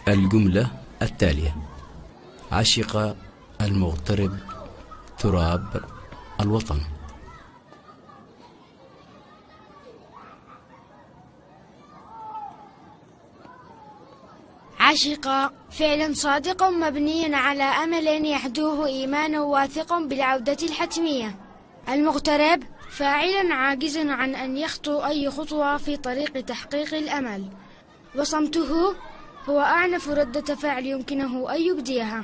الجملة التالية: عشق المغترب تراب الوطن. عشق فعل صادق مبني على أمل يحدوه إيمان واثق بالعودة الحتمية. المغترب فاعل عاجز عن أن يخطو أي خطوة في طريق تحقيق الأمل. وصمته هو أعنف ردة فعل يمكنه أن يبديها.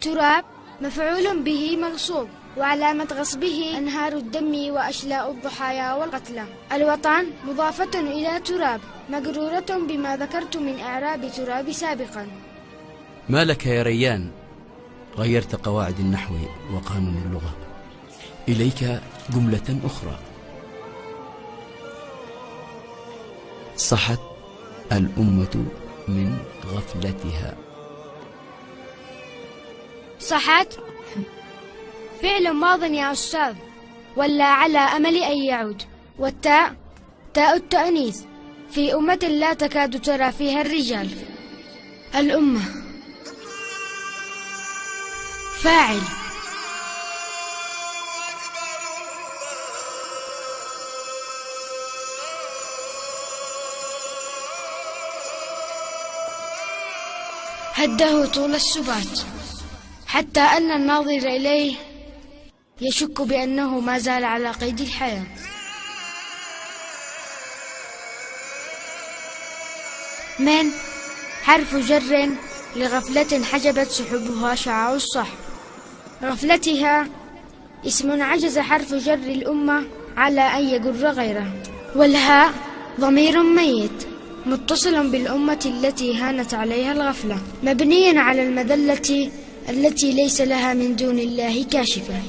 تراب مفعول به مغصوب، وعلامة غصبه أنهار الدم وأشلاء الضحايا والقتلى. الوطن مضافة إلى تراب مجرورة بما ذكرت من إعراب تراب سابقا. ما لك يا ريان غيرت قواعد النحو وقانون اللغة؟ إليك جملة أخرى: صحت الأمة من غفلتها. صحت فعل ماض يا أستاذ، ولا على أمل أن يعود. والتاء تاء التأنيث في أمة لا تكاد ترى فيها الرجال. الأمة فاعل. هده طول السبات، حتى أن الناظر إليه يشك بأنه ما زال على قيد الحياة. من حرف جر لغفلة حجبت سحبها شعاع الصح. غفلتها اسم عجز حرف جر الأمة على أن يجر غيره. والهاء ضمير ميت متصل بالأمة التي هانت عليها الغفلة، مبني على المذلة التي ليس لها من دون الله كاشفة.